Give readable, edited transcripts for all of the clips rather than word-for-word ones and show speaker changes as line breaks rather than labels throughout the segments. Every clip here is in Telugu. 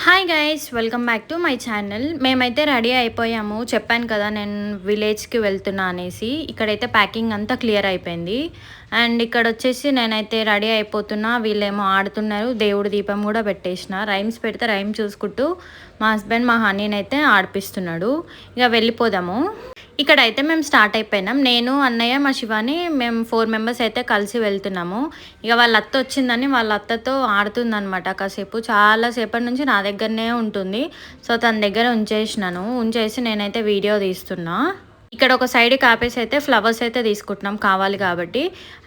Hi guys, welcome back to my channel. మేమైతే రెడీ అయిపోయాము. చెప్పాను కదా నేను విలేజ్కి వెళ్తున్నా అనేసి. ఇక్కడైతే ప్యాకింగ్ అంతా క్లియర్ అయిపోయింది. అండ్ ఇక్కడ వచ్చేసి నేనైతే రెడీ అయిపోతున్నా. వీళ్ళేమో ఆడుతున్నారు. దేవుడి దీపం కూడా పెట్టేసిన. రైమ్స్ పెడితే రైమ్ చూసుకుంటూ మా హస్బెండ్ మా హనీని అయితే ఆడిపిస్తున్నాడు. ఇక వెళ్ళిపోదాము. ఇక్కడైతే మేము స్టార్ట్ అయిపోయినాం. నేను, అన్నయ్య, మా శివాని మేము 4 మెంబర్స్ అయితే కలిసి వెళ్తున్నాము. ఇక వాళ్ళ అత్త వచ్చిందని వాళ్ళ అత్తతో ఆడుతుందనమాట కాసేపు. చాలాసేపటి నుంచి నా దగ్గరనే ఉంటుంది. సో తన దగ్గర ఉంచేసి నేనైతే వీడియో తీస్తున్నా. ఇక్కడ ఒక సైడ్కి ఆపేసి అయితే ఫ్లవర్స్ అయితే తీసుకుంటున్నాం కావాలి కాబట్టి.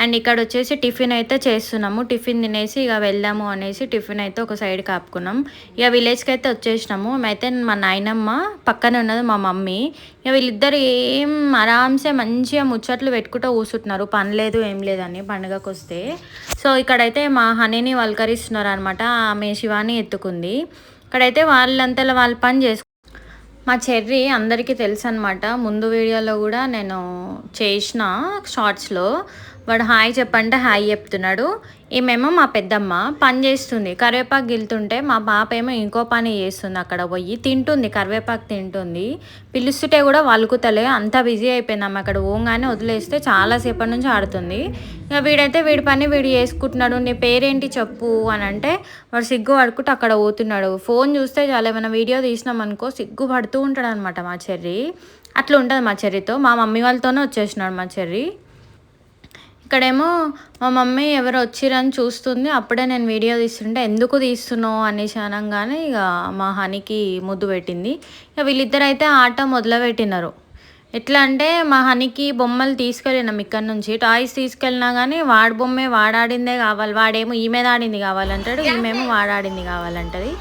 అండ్ ఇక్కడ వచ్చేసి టిఫిన్ అయితే చేస్తున్నాము. టిఫిన్ తినేసి ఇక వెళ్దాము అనేసి టిఫిన్ అయితే ఒక సైడ్కి ఆపుకున్నాం. ఇక విలేజ్కి అయితే వచ్చేసినాము. మేమైతే మా నాయనమ్మ పక్కనే ఉన్నది మా మమ్మీ. ఇక వీళ్ళిద్దరు ఆరామ్సే మంచిగా ముచ్చట్లు పెట్టుకుంటూ కూర్చుంటున్నారు. పని లేదు ఏం లేదని పండుగకు వస్తే. సో ఇక్కడైతే మా హనీని వల్కరిస్తున్నారు అనమాట. ఆమె శివాని ఎత్తుకుంది. ఇక్కడైతే వాళ్ళంతలో వాళ్ళ పని చేసుకుంటారు. మా చెర్రీ అందరికీ తెలుసు అనమాట. ముందు వీడియోలో కూడా నేను చేసిన షార్ట్స్లో వాడు హాయ్ చెప్పంటే హాయ్ చెప్తున్నాడు. ఈమెమో మా పెద్దమ్మ పని చేస్తుంది. కరివేపాకు గిలుతుంటే మా పాప ఏమో ఇంకో పని చేస్తుంది. అక్కడ పోయి తింటుంది, కరివేపాకు తింటుంది. పిలుస్తుంటే కూడా వలుకుతలే, అంత బిజీ అయిపోయింది ఆమె. అక్కడ ఓంగానే వదిలేస్తే చాలాసేపటి నుంచి ఆడుతుంది. ఇక వీడైతే వీడి పని వీడు చేసుకుంటున్నాడు. నీ పేరేంటి చెప్పు అని అంటే వాడు సిగ్గు పడుకుంటూ అక్కడ పోతున్నాడు. ఫోన్ చూస్తే చాలా ఏమైనా వీడియో తీసినాం అనుకో సిగ్గు పడుతూ ఉంటాడు అనమాట మా చెర్రీ. అట్లా ఉంటుంది మా చెర్రీతో. మా మమ్మీ వాళ్ళతోనే వచ్చేసినాడు మా చెర్రీ. ఇక్కడేమో మా మమ్మీ ఎవరు వచ్చిరని చూస్తుంది. అప్పుడే నేను వీడియో తీస్తుంటే ఎందుకు తీస్తున్నావు అనేసి అనగానే ఇక మా హనీకి ముద్దు పెట్టింది. ఇక వీళ్ళిద్దరైతే ఆట మొదలుపెట్టినారు. ఎట్లా అంటే మా హనీకి బొమ్మలు తీసుకెళ్ళినాం ఇక్కడ నుంచి. టాయ్స్ తీసుకెళ్ళినా కానీ వాడి బొమ్మే వాడాడిందే కావాలి. వాడేమో ఈమె ఆడింది కావాలంటాడు, ఈమెమో వాడాడింది కావాలంటది.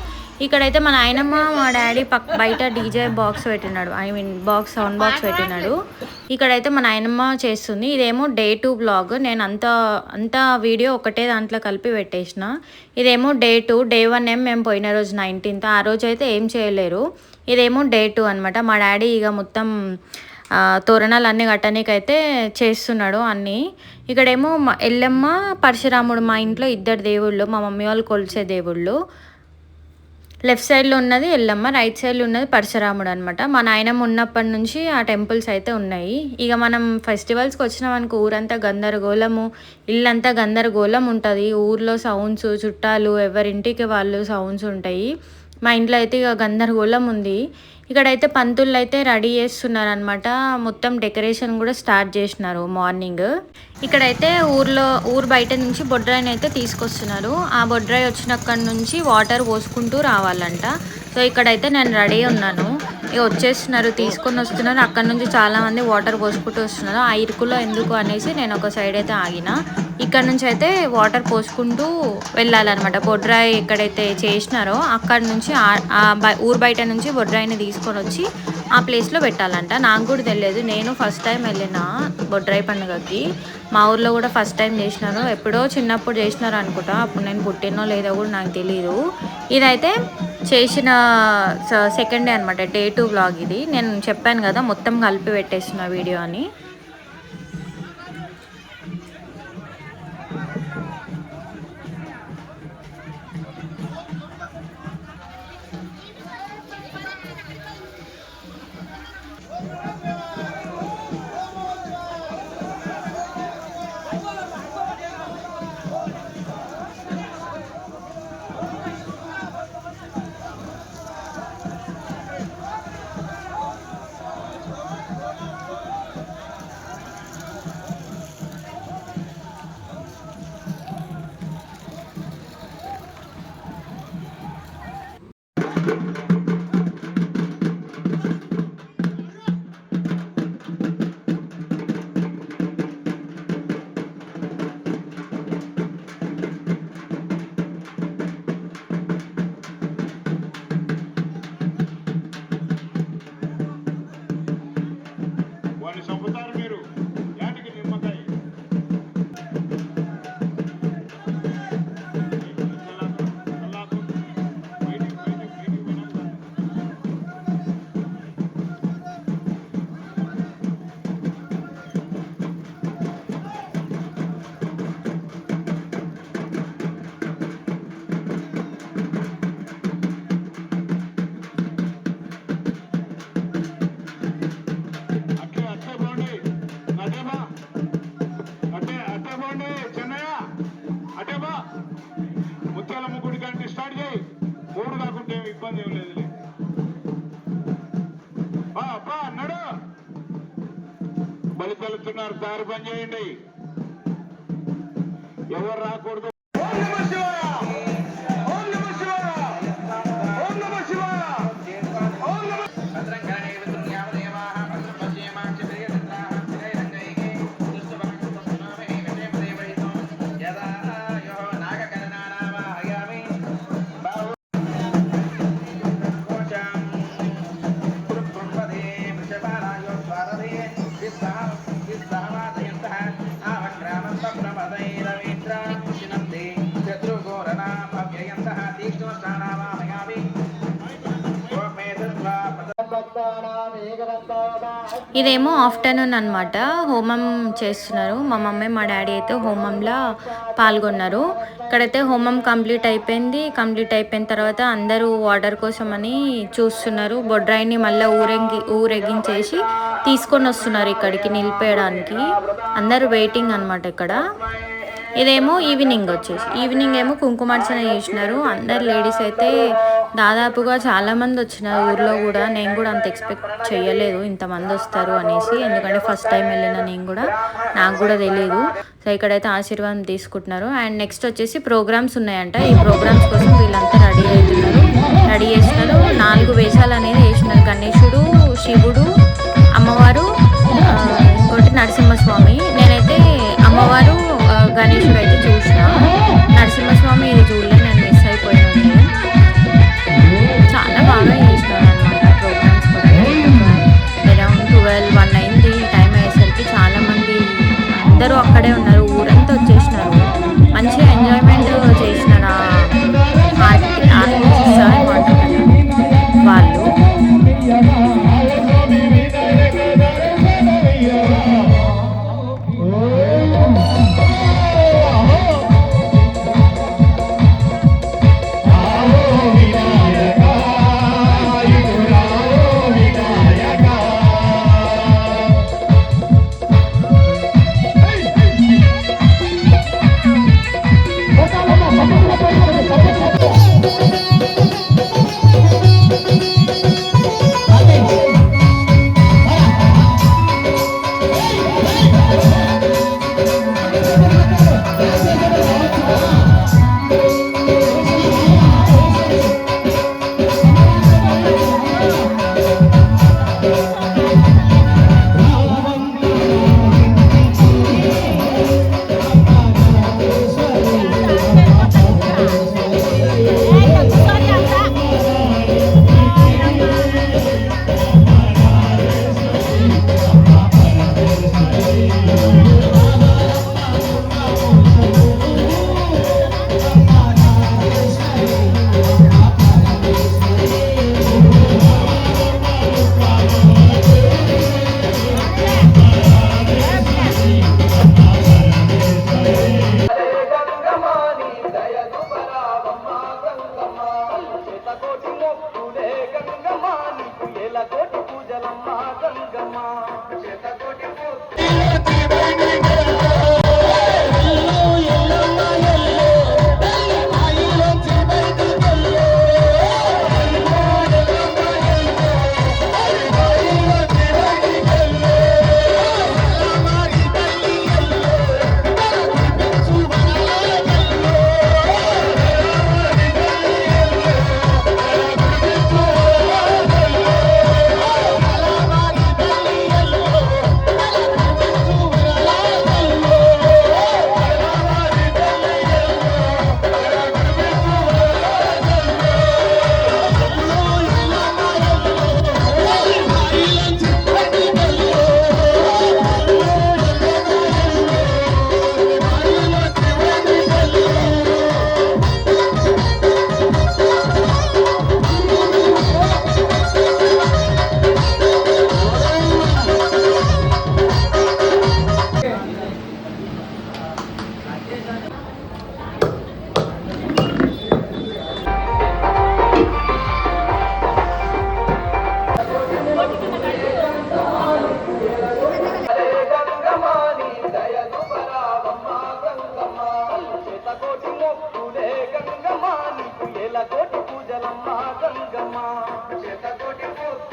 ఇక్కడైతే మా నాయనమ్మ మా డాడీ బయట డీజే బాక్స్ పెట్టినాడు. సౌండ్ బాక్స్ పెట్టినాడు. ఇక్కడైతే మా నాయనమ్మ చేస్తుంది. ఇదేమో డే 2 బ్లాగ్. నేను అంత వీడియో ఒకటే దాంట్లో కలిపి పెట్టేసిన. ఇదేమో డే 2. డే 1 మేము పోయిన రోజు 19th. ఆ రోజు అయితే ఏం చేయలేరు. ఇదేమో డే 2 అనమాట. మా డాడీ ఇక మొత్తం తోరణాలు అన్నీ కట్టనీకైతే చేస్తున్నాడు అన్నీ. ఇక్కడేమో ఎల్లమ్మ, పరశురాముడు మా ఇంట్లో ఇద్దరు దేవుళ్ళు, మా మమ్మీ వాళ్ళు కొలిచే దేవుళ్ళు. లెఫ్ట్ సైడ్లో ఉన్నది ఎల్లమ్మ, రైట్ సైడ్లో ఉన్నది పరశురాముడు అనమాట. మా నాయనమ్మ ఉన్నప్పటి నుంచి ఆ టెంపుల్స్ అయితే ఉన్నాయి. ఇక మనం ఫెస్టివల్స్కి వచ్చినాం అనుకో ఊరంతా గందరగోళము, ఇల్లంతా గందరగోళం ఉంటుంది. ఊర్లో సౌండ్స్, చుట్టాలు ఎవరింటికి వాళ్ళు సౌండ్స్ ఉంటాయి. మా ఇంట్లో అయితే ఇక గందరగోళం ఉంది. ఇక్కడైతే పంతుళ్ళు అయితే రెడీ చేస్తున్నారు అనమాట. మొత్తం డెకరేషన్ కూడా స్టార్ట్ చేసినారు మార్నింగ్. ఇక్కడైతే ఊరు బయట నుంచి బొడ్రాయిని అయితే తీసుకొస్తున్నారు. ఆ బొడ్రాయి వచ్చినక్కడి నుంచి వాటర్ పోసుకుంటూ రావాలంట. సో ఇక్కడైతే నేను రెడీ ఉన్నాను. ఇక వచ్చేస్తున్నారు, తీసుకొని వస్తున్నారు. అక్కడ నుంచి చాలామంది వాటర్ పోసుకుంటూ వస్తున్నారు. ఆ ఇరుకులో ఎందుకు అనేసి నేను ఒక సైడ్ అయితే ఆగిన. ఇక్కడ నుంచి అయితే వాటర్ పోసుకుంటూ వెళ్ళాలన్నమాట. బొడ్రాయి ఎక్కడైతే చేసినారో అక్కడ నుంచి ఊరు బయట నుంచి బొడ్రాయిని తీసుకొని వచ్చి ఆ ప్లేస్లో పెట్టాలంట. నాకు కూడా తెలియదు. నేను ఫస్ట్ టైం వెళ్ళిన బొడ్రాయి పండుగకి. మా ఊర్లో కూడా ఫస్ట్ టైం చేసినారు. ఎప్పుడో చిన్నప్పుడు చేసినారు అనుకుంటా. అప్పుడు నేను పుట్టినో లేదో కూడా నాకు తెలియదు. ఇదైతే చేసిన సెకండ్ డే అనమాట. డే 2 వ్లాగ్ ఇది. నేను చెప్పాను కదా మొత్తం కలిపి పెట్టేస్తున్న వీడియో అని.
ఇబ్బంది ఏం లేదు. అన్నాడు బలి తెలుతున్నారు, దారి పని చేయండి, ఎవరు రాకూడదు.
ఇదేమో ఆఫ్టర్నూన్ అనమాట, హోమం చేస్తున్నారు. మా మమ్మీ మా డాడీ అయితే హోమంలో పాల్గొన్నారు. ఇక్కడైతే హోమం కంప్లీట్ అయిపోయిన తర్వాత అందరూ వాటర్ కోసం అని చూస్తున్నారు. బొడ్రాయిని మళ్ళీ ఊరేగించేసి తీసుకొని వస్తున్నారు ఇక్కడికి నిలిపేయడానికి. అందరూ వెయిటింగ్ అనమాట ఇక్కడ. ఇదేమో ఈవినింగ్ ఏమో కుంకుమార్చన చేసినారు. అందరు లేడీస్ అయితే దాదాపుగా చాలామంది వచ్చినారు. ఊర్లో కూడా నేను కూడా అంత ఎక్స్పెక్ట్ చేయలేదు ఇంతమంది వస్తారు అనేసి, ఎందుకంటే ఫస్ట్ టైం వెళ్ళిన నేను కూడా, నాకు కూడా తెలియదు. సో ఇక్కడైతే ఆశీర్వాదం తీసుకుంటున్నారు. అండ్ నెక్స్ట్ వచ్చేసి ప్రోగ్రామ్స్ ఉన్నాయంట. ఈ ప్రోగ్రామ్స్ కోసం వీళ్ళంతా రెడీ చేస్తున్నారు. 4 వేషాలు అనేది వేసినారు. గణేశుడు, శివుడు, అమ్మవారు, ఇంకోటి నరసింహస్వామి. నేనైతే అమ్మవారు గణేశుడు అయితే చూసిన, నరసింహస్వామి ఇది చూడలే, నేను మిస్ అయిపోయాను. చాలా బాగా చేసినారు అనమాట ప్రోగ్రామ్స్ కూడా. అరౌండ్ 12-1 అయింది టైం అయ్యేసరికి. చాలామంది అందరూ అక్కడే ఉన్నారు, ఊరంతా వచ్చేసినారు. మంచిగా ఎంజాయ్మెంట్ చేసినారు ఆర్టిస్ట్ వాళ్ళు.